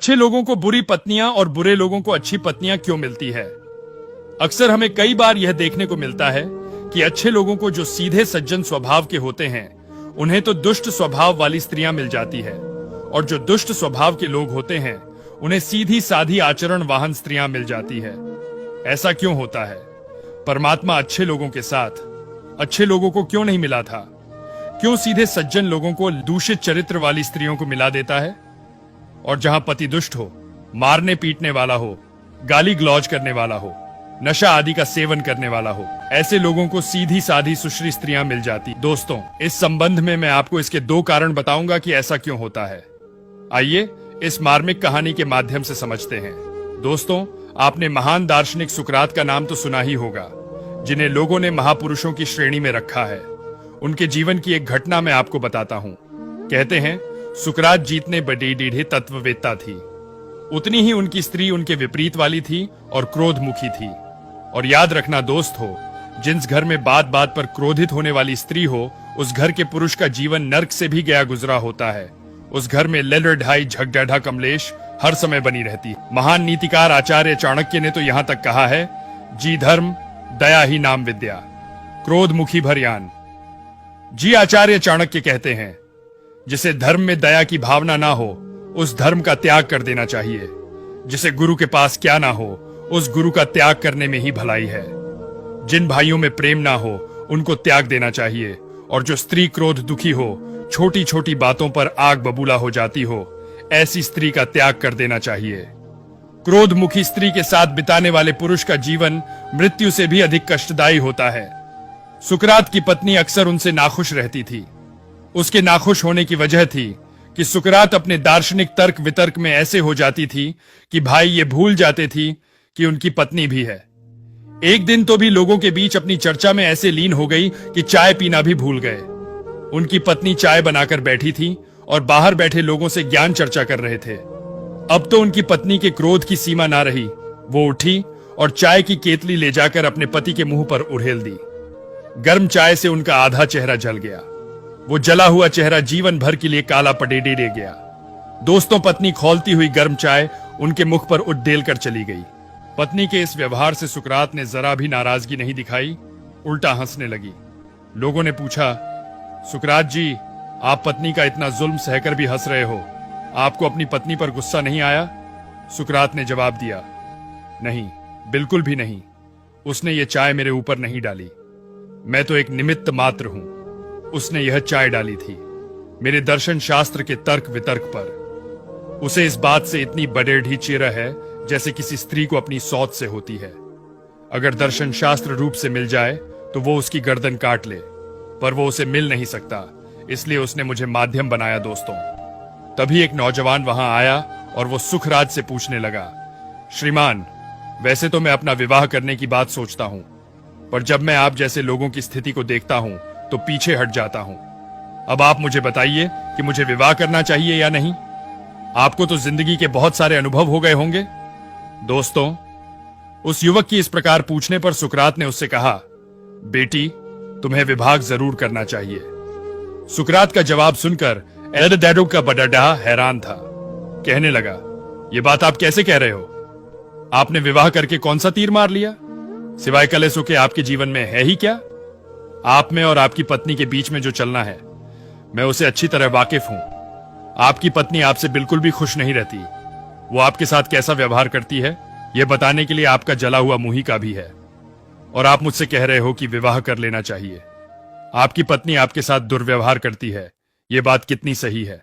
अच्छे लोगों को बुरी पत्नियां और बुरे लोगों को अच्छी पत्नियां क्यों मिलती है? अक्सर हमें कई बार यह देखने को मिलता है कि अच्छे लोगों को जो सीधे सज्जन स्वभाव के होते हैं उन्हें तो दुष्ट स्वभाव वाली स्त्रियां मिल जाती है, और जो दुष्ट स्वभाव के लोग होते हैं उन्हें सीधी साधी आचरण वाहन स्त्रियां मिल जाती है। ऐसा क्यों होता है? परमात्मा अच्छे लोगों के साथ अच्छे लोगों को क्यों नहीं मिला था? क्यों सीधे सज्जन लोगों को दूषित चरित्र वाली स्त्रियों को मिला देता है? और जहां पति दुष्ट हो, मारने पीटने वाला हो, गाली गलौज करने वाला हो, नशा आदि का सेवन करने वाला हो, ऐसे लोगों को सीधी साधी सुश्री स्त्रियां मिल जाती। दोस्तों, इस संबंध में मैं आपको इसके 2 कारण बताऊंगा कि ऐसा क्यों होता है। आइए इस मार्मिक कहानी के माध्यम से समझते हैं। दोस्तों, आपने महान दार्शनिक सुकरात का नाम तो सुना ही होगा, जिन्हें लोगों ने महापुरुषों की श्रेणी में रखा है। उनके जीवन की एक घटना मैं आपको बताता हूं। कहते हैं सुकरात जितने बड़ी डीढ़े तत्ववेत्ता थी, उतनी ही उनकी स्त्री उनके विपरीत वाली थी और क्रोधमुखी थी। और याद रखना दोस्त हो, जिस घर में बात बात पर क्रोधित होने वाली स्त्री हो, उस घर के पुरुष का जीवन नर्क से भी गया गुजरा होता है। उस घर में लड़ ढाई झगड़ा कमलेश हर समय बनी रहती है। महान नीतिकार आचार्य चाणक्य ने तो यहां तक कहा है, जी धर्म दया ही नाम विद्या, क्रोध मुखी भरयान। जी आचार्य चाणक्य कहते हैं, जिसे धर्म में दया की भावना ना हो उस धर्म का त्याग कर देना चाहिए। जिसे गुरु के पास क्या ना हो उस गुरु का त्याग करने में ही भलाई है। जिन भाइयों में प्रेम ना हो उनको त्याग देना चाहिए। और जो स्त्री क्रोध दुखी हो, छोटी छोटी बातों पर आग बबूला हो जाती हो, ऐसी स्त्री का त्याग कर देना चाहिए। क्रोध मुखी स्त्री के साथ बिताने वाले पुरुष का जीवन मृत्यु से भी अधिक कष्टदायी होता है। सुकरात की पत्नी अक्सर उनसे नाखुश रहती थी। उसके नाखुश होने की वजह थी कि सुकरात अपने दार्शनिक तर्क वितर्क में ऐसे हो जाती थी कि भाई ये भूल जाते थी कि उनकी पत्नी भी है। एक दिन तो भी लोगों के बीच अपनी चर्चा में ऐसे लीन हो गई कि चाय पीना भी भूल गए। उनकी पत्नी चाय बनाकर बैठी थी और बाहर बैठे लोगों से ज्ञान चर्चा कर रहे थे। अब तो उनकी पत्नी के क्रोध की सीमा ना रही। वो उठी और चाय की केतली ले जाकर अपने पति के मुंह पर उड़ेल दी। गर्म चाय से उनका आधा चेहरा जल गया। वो जला हुआ चेहरा जीवन भर के लिए काला पडेडे रह गया। दोस्तों, पत्नी खौलती हुई गर्म चाय उनके मुख पर उड़ेल कर चली गई। पत्नी के इस व्यवहार से सुकरात ने जरा भी नाराजगी नहीं दिखाई, उल्टा हंसने लगी। लोगों ने पूछा, सुकरात जी, आप पत्नी का इतना जुल्म सहकर भी हंस रहे हो, आपको अपनी पत्नी पर गुस्सा नहीं आया? सुकरात ने जवाब दिया, नहीं, बिल्कुल भी नहीं। उसने ये चाय मेरे ऊपर नहीं डाली, मैं तो एक निमित्त मात्र हूं। उसने यह चाय डाली थी मेरे दर्शन शास्त्र के तर्क वितर्क पर। उसे इस बात से इतनी बड़ेढ़ी चिरा है जैसे किसी स्त्री को अपनी सौत से होती है। अगर दर्शन शास्त्र रूप से मिल जाए तो वो उसकी गर्दन काट ले, पर वो उसे मिल नहीं सकता, इसलिए उसने मुझे माध्यम बनाया। दोस्तों, तभी एक नौजवान वहां आया और वो सुखराज से पूछने लगा, श्रीमान, वैसे तो मैं अपना विवाह करने की बात सोचता हूं, पर जब मैं आप जैसे लोगों की स्थिति को देखता हूं तो पीछे हट जाता हूं। अब आप मुझे बताइए कि मुझे विवाह करना चाहिए या नहीं? आपको तो जिंदगी के बहुत सारे अनुभव हो गए होंगे। दोस्तों, उस युवक की इस प्रकार पूछने पर सुकरात ने उससे कहा, बेटी, तुम्हें विवाह जरूर करना चाहिए। सुकरात का जवाब सुनकर एडडैडो का बड़ाडा हैरान था। कहने लगा, ये बात आप कैसे कह रहे हो? आपने विवाह करके कौन सा तीर मार लिया? सिवाय कलेसों के आपके जीवन में है ही क्या? आप में और आपकी पत्नी के बीच में जो चलना है, मैं उसे अच्छी तरह वाकिफ हूं। आपकी पत्नी आपसे बिल्कुल भी खुश नहीं रहती। वो आपके साथ कैसा व्यवहार करती है, यह बताने के लिए आपका जला हुआ मुंह ही काफी है। और आप मुझसे कह रहे हो कि विवाह कर लेना चाहिए। आपकी पत्नी आपके साथ दुर्व्यवहार करती है, यह बात कितनी सही है?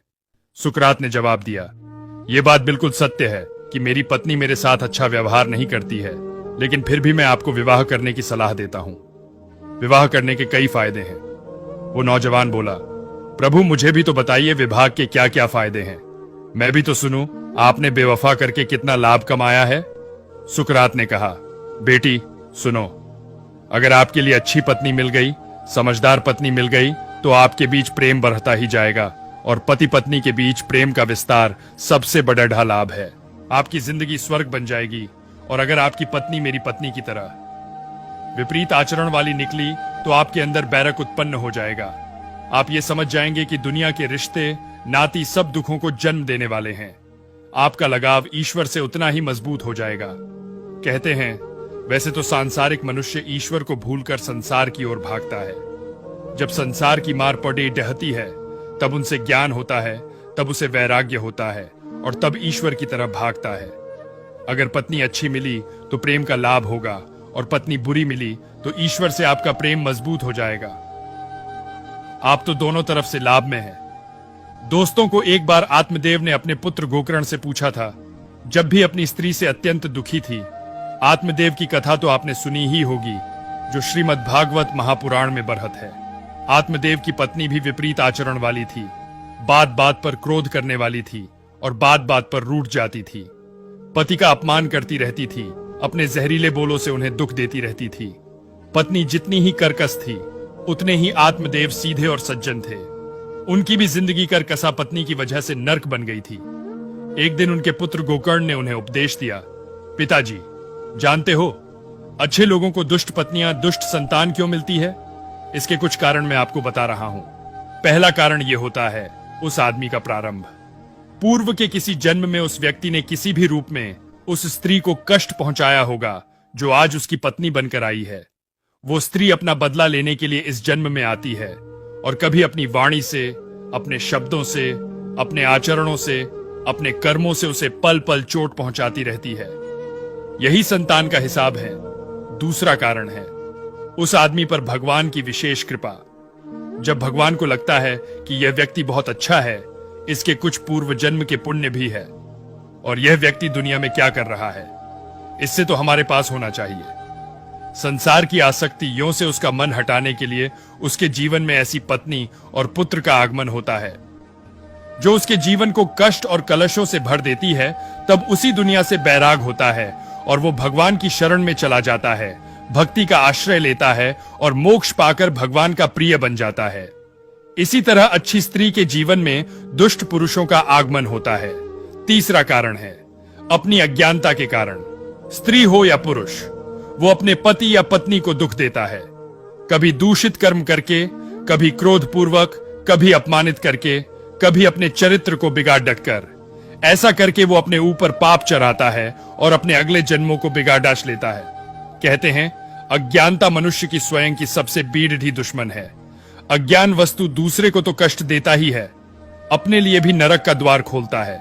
सुकरात ने जवाब दिया, यह बात बिल्कुल सत्य है कि मेरी पत्नी मेरे साथ अच्छा व्यवहार नहीं करती है, लेकिन फिर भी मैं आपको विवाह करने की सलाह देता हूं। विवाह करने के कई फायदे हैं। वो नौजवान बोला, प्रभु, मुझे भी तो बताइए विवाह के क्या क्या फायदे हैं, मैं भी तो सुनूं, आपने बेवफा करके कितना लाभ कमाया है। सुकरात ने कहा, बेटी सुनो, अगर आपके लिए अच्छी पत्नी मिल गई, समझदार पत्नी मिल गई, तो आपके बीच प्रेम बढ़ता ही जाएगा, और पति पत्नी के बीच प्रेम का विस्तार सबसे बड़ा लाभ है। आपकी जिंदगी स्वर्ग बन जाएगी। और अगर आपकी पत्नी मेरी पत्नी की तरह विपरीत आचरण वाली निकली तो आपके अंदर बैरक उत्पन्न हो जाएगा। आप ये समझ जाएंगे कि दुनिया के रिश्ते नाती सब दुखों को जन्म देने वाले हैं। आपका लगाव ईश्वर से उतना ही मजबूत हो जाएगा। कहते हैं वैसे तो सांसारिक मनुष्य ईश्वर को भूलकर संसार की ओर भागता है। जब संसार की मार पड़े डहती है तब उनसे ज्ञान होता है, तब उसे वैराग्य होता है और तब ईश्वर की तरफ भागता है। अगर पत्नी अच्छी मिली तो प्रेम का लाभ होगा और पत्नी बुरी मिली तो ईश्वर से आपका प्रेम मजबूत हो जाएगा। आप तो दोनों तरफ से लाभ में हैं। दोस्तों को एक बार आत्मदेव ने अपने पुत्र गोकर्ण से पूछा था, जब भी अपनी स्त्री से अत्यंत दुखी थी। आत्मदेव की कथा तो आपने सुनी ही होगी, जो श्रीमद् भागवत महापुराण में बरहत है। आत्मदेव की पत्नी भी विपरीत आचरण वाली थी, बात बात पर क्रोध करने वाली थी और बात बात पर रूठ जाती थी। पति का अपमान करती रहती थी, अपने जहरीले बोलों से उन्हें दुख देती रहती थी। पत्नी जितनी ही कर्कश थी उतने ही आत्मदेव सीधे और सज्जन थे। उनकी भी जिंदगी कर्कशा पत्नी की वजह से नर्क बन गई थी। एक दिन उनके पुत्र गोकर्ण ने उन्हें उपदेश दिया, पिताजी जानते हो अच्छे लोगों को दुष्ट पत्नियां दुष्ट संतान क्यों मिलती है? इसके कुछ कारण मैं आपको बता रहा हूं। पहला कारण यह होता है उस आदमी का प्रारंभ। पूर्व के किसी जन्म में उस व्यक्ति ने किसी भी रूप में उस स्त्री को कष्ट पहुंचाया होगा जो आज उसकी पत्नी बनकर आई है। वो स्त्री अपना बदला लेने के लिए इस जन्म में आती है और कभी अपनी वाणी से, अपने शब्दों से, अपने आचरणों से, अपने कर्मों से उसे पल पल चोट पहुंचाती रहती है। यही संतान का हिसाब है। दूसरा कारण है उस आदमी पर भगवान की विशेष कृपा। जब भगवान को लगता है कि यह व्यक्ति बहुत अच्छा है, इसके कुछ पूर्व जन्म के पुण्य भी है और यह व्यक्ति दुनिया में क्या कर रहा है, इससे तो हमारे पास होना चाहिए। संसार की आसक्ति यों से उसका मन हटाने के लिए उसके जीवन में ऐसी पत्नी और पुत्र का आगमन होता है जो उसके जीवन को कष्ट और कलशों से भर देती है। तब उसी दुनिया से बैराग होता है और वो भगवान की शरण में चला जाता है, भक्ति का आश्रय लेता है और मोक्ष पाकर भगवान का प्रिय बन जाता है। इसी तरह अच्छी स्त्री के जीवन में दुष्ट पुरुषों का आगमन होता है। तीसरा कारण है अपनी अज्ञानता के कारण। स्त्री हो या पुरुष, वो अपने पति या पत्नी को दुख देता है, कभी दूषित कर्म करके, कभी क्रोध पूर्वक, कभी अपमानित करके, कभी अपने चरित्र को बिगाड़ डटकर। ऐसा करके वो अपने ऊपर पाप चढ़ाता है और अपने अगले जन्मों को बिगाड़ डाल लेता है। कहते हैं अज्ञानता मनुष्य की स्वयं की सबसे बीढ़ी दुश्मन है। अज्ञान वस्तु दूसरे को तो कष्ट देता ही है, अपने लिए भी नरक का द्वार खोलता है।